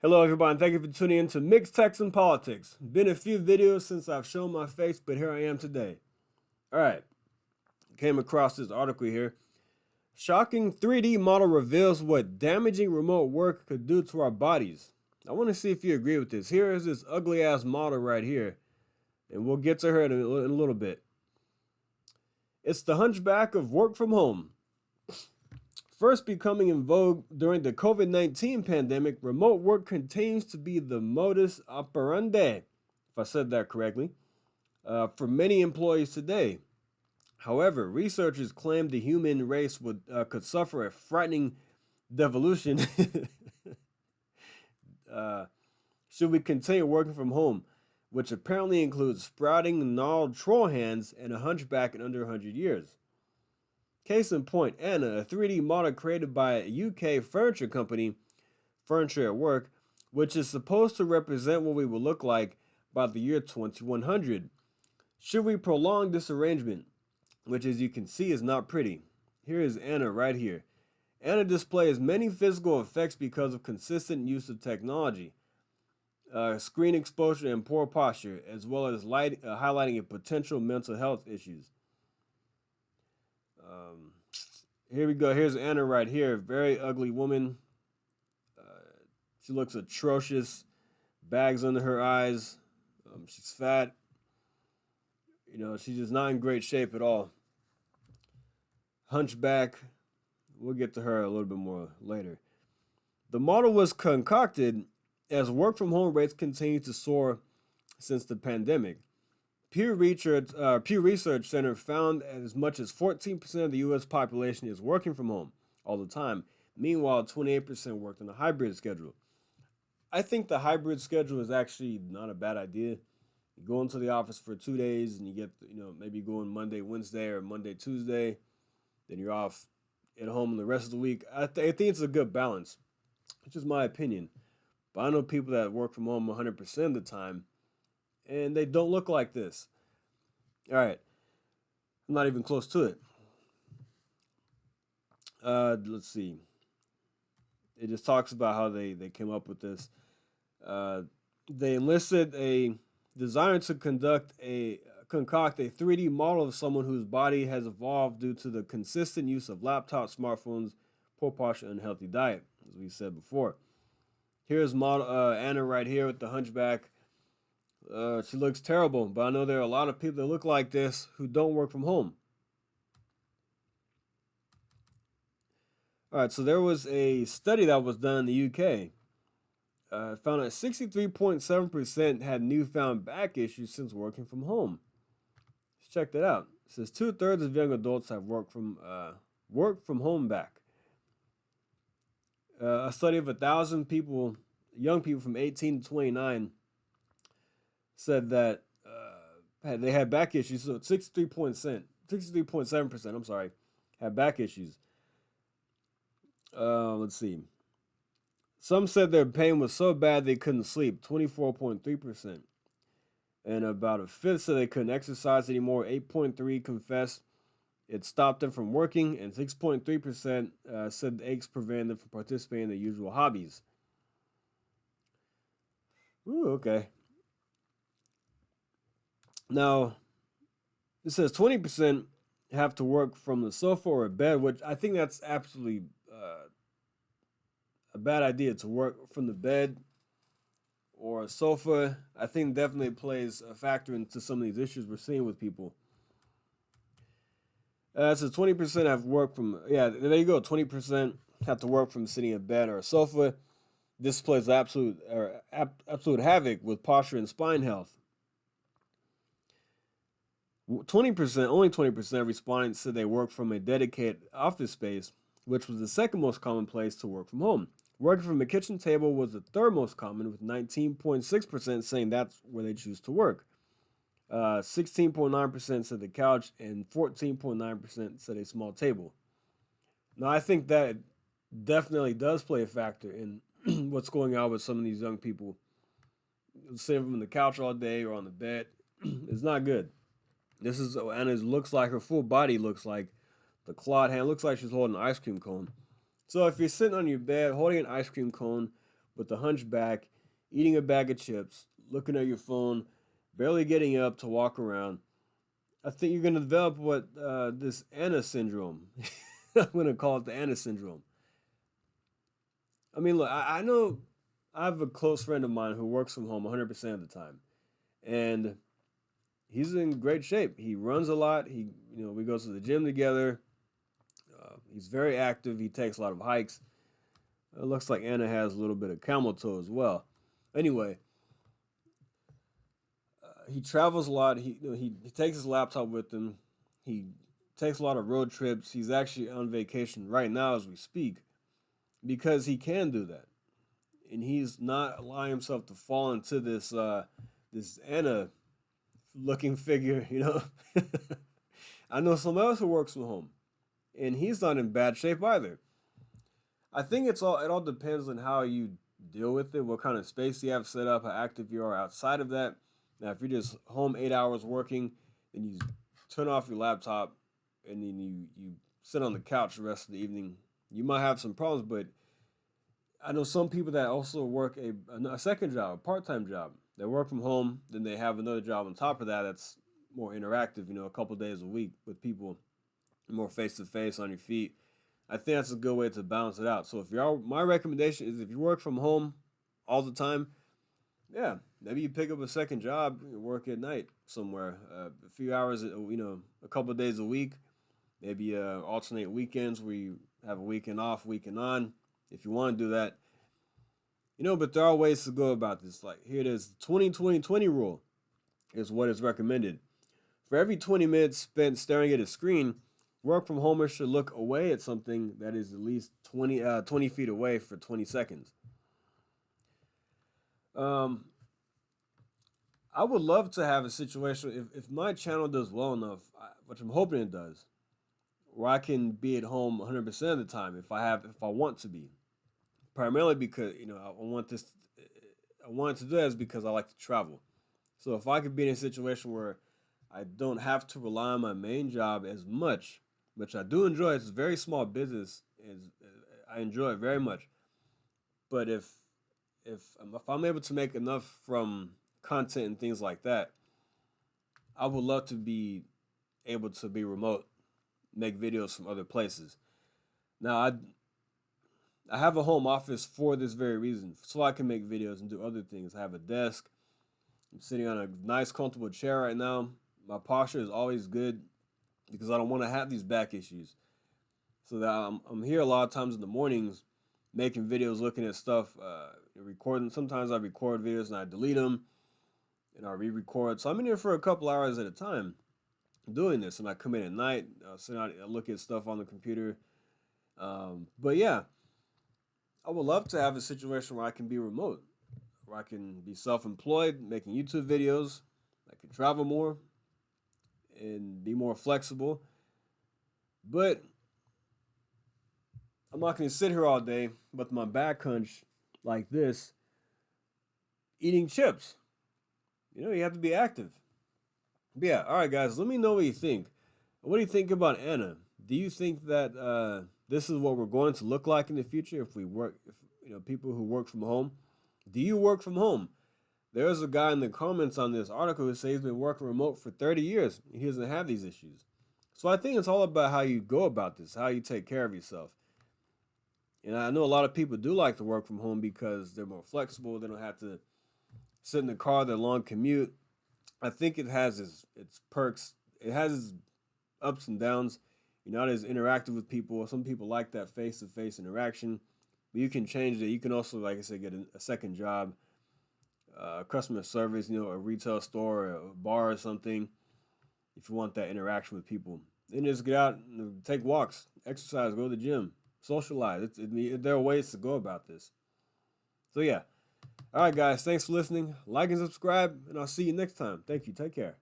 Hello, everybody, and thank you for tuning in to Mixed Texan Politics. Been a few videos since I've shown my face, but here I am today. All right, came across this article here. Shocking 3D model reveals what damaging remote work could do to our bodies. I want to see if you agree with this. Here is this ugly ass model right here, and we'll get to her in a little bit. It's the hunchback of work from home. First becoming in vogue during the COVID-19 pandemic, remote work continues to be the modus operandi, if I said that correctly, for many employees today. However, researchers claim the human race could suffer a frightening devolution uh, should we continue working from home, which apparently includes sprouting gnarled troll hands and a hunchback in under 100 years. Case in point, Anna, a 3D model created by a UK furniture company, Furniture at Work, which is supposed to represent what we will look like by the year 2100. Should we prolong this arrangement, which as you can see is not pretty? Here is Anna right here. Anna displays many physical effects because of consistent use of technology, screen exposure, and poor posture, as well as highlighting potential mental health issues. Um, Here we go. Here's Anna right here. Very ugly woman. She looks atrocious. Bags under her eyes. She's fat. She's just not in great shape at all. Hunchback. We'll get to her a little bit more later. The model was concocted as work from home rates continue to soar since the pandemic. Pew Research Center found as much as 14% of the U.S. population is working from home all the time. Meanwhile, 28% worked on a hybrid schedule. I think the hybrid schedule is actually not a bad idea. You go into the office for 2 days and you get, maybe go on Monday, Wednesday, or Monday, Tuesday. Then you're off at home the rest of the week. I think it's a good balance, which is my opinion. But I know people that work from home 100% of the time, and they don't look like this. All right. I'm not even close to it. Let's see. It just talks about how they came up with this. They enlisted a designer to concoct a 3D model of someone whose body has evolved due to the consistent use of laptops, smartphones, poor posture, and unhealthy diet, as we said before. Here's model Anna right here with the hunchback. She looks terrible, but I know there are a lot of people that look like this who don't work from home. All right, so there was a study that was done in the UK. Found that 63.7% had newfound back issues since working from home. Let's check that out. It says 2/3 of young adults have work from home back. A study of 1,000 people, young people from 18 to 29, said that they had back issues. So 63.7%, I'm sorry, had back issues. Let's see. Some said their pain was so bad they couldn't sleep, 24.3%. And about a fifth said they couldn't exercise anymore, 8.3% confessed it stopped them from working, and 6.3% said the aches prevented them from participating in their usual hobbies. Ooh, okay. Now, it says 20% have to work from the sofa or a bed, which I think that's absolutely a bad idea to work from the bed or a sofa. I think definitely plays a factor into some of these issues we're seeing with people. So 20% have worked from, yeah, there you go. 20% have to work from sitting in bed or a sofa. This plays absolute havoc with posture and spine health. 20%, only 20% of respondents said they work from a dedicated office space, which was the second most common place to work from home. Working from a kitchen table was the third most common, with 19.6% saying that's where they choose to work. 16.9% said the couch, and 14.9% said a small table. Now, I think that definitely does play a factor in what's going on with some of these young people. Sitting on the couch all day or on the bed is not good. This is Anna looks like her full body looks like the clawed hand. Looks like she's holding an ice cream cone. So if you're sitting on your bed holding an ice cream cone with the hunchback, eating a bag of chips, looking at your phone, barely getting up to walk around. I think you're going to develop what this Anna syndrome. I'm going to call it the Anna syndrome. I mean, look, I know I have a close friend of mine who works from home 100% of the time, and he's in great shape. He runs a lot. We go to the gym together. He's very active. He takes a lot of hikes. It looks like Anna has a little bit of camel toe as well. Anyway, he travels a lot. He takes his laptop with him. He takes a lot of road trips. He's actually on vacation right now as we speak because he can do that, and he's not allowing himself to fall into this Anna looking figure. I know someone else who works from home, and he's not in bad shape either. I think it all depends on how you deal with it, what kind of space you have set up, how active you are outside of that. Now, if you're just home 8 hours working, then you turn off your laptop and then you sit on the couch the rest of the evening, you might have some problems. But I know some people that also work a second job, a part-time job. They work from home, then they have another job on top of that that's more interactive, a couple days a week with people, more face-to-face on your feet. I think that's a good way to balance it out. So my recommendation is if you work from home all the time, yeah, maybe you pick up a second job, you work at night somewhere, a few hours, a couple of days a week, maybe alternate weekends where you have a weekend off, weekend on, if you want to do that. But there are ways to go about this. Like here it is, 20-20-20 rule is what is recommended. For every 20 minutes spent staring at a screen, work from homers should look away at something that is at least 20 feet away for 20 seconds. I would love to have a situation, if my channel does well enough, which I'm hoping it does, where I can be at home 100% of the time if I want to be. Primarily because, I want to do that is because I like to travel. So if I could be in a situation where I don't have to rely on my main job as much, which I do enjoy. It's a very small business. I enjoy it very much. But if I'm able to make enough from content and things like that, I would love to be able to be remote, make videos from other places. Now, I have a home office for this very reason, so I can make videos and do other things. I have a desk. I'm sitting on a nice, comfortable chair right now. My posture is always good because I don't want to have these back issues. So that I'm here a lot of times in the mornings making videos, looking at stuff, recording. Sometimes I record videos and I delete them and I re-record. So I'm in here for a couple hours at a time doing this, and I come in at night, sit down, I look at stuff on the computer. But yeah, I would love to have a situation where I can be remote, where I can be self-employed, making YouTube videos. I can travel more and be more flexible. But I'm not going to sit here all day with my back hunched like this, eating chips. You have to be active. But yeah, all right, guys, let me know what you think. What do you think about Anna? Do you think that this is what we're going to look like in the future if people who work from home? Do you work from home? There's a guy in the comments on this article who says he's been working remote for 30 years. And he doesn't have these issues. So I think it's all about how you go about this, how you take care of yourself. And I know a lot of people do like to work from home because they're more flexible. They don't have to sit in the car, their long commute. I think it has its perks. It has its ups and downs. You're not as interactive with people. Some people like that face-to-face interaction. But you can change it. You can also, like I said, get a second job, customer service, a retail store, a bar or something, if you want that interaction with people. Then just get out and take walks, exercise, go to the gym, socialize. There are ways to go about this. So yeah. All right, guys. Thanks for listening. Like and subscribe, and I'll see you next time. Thank you. Take care.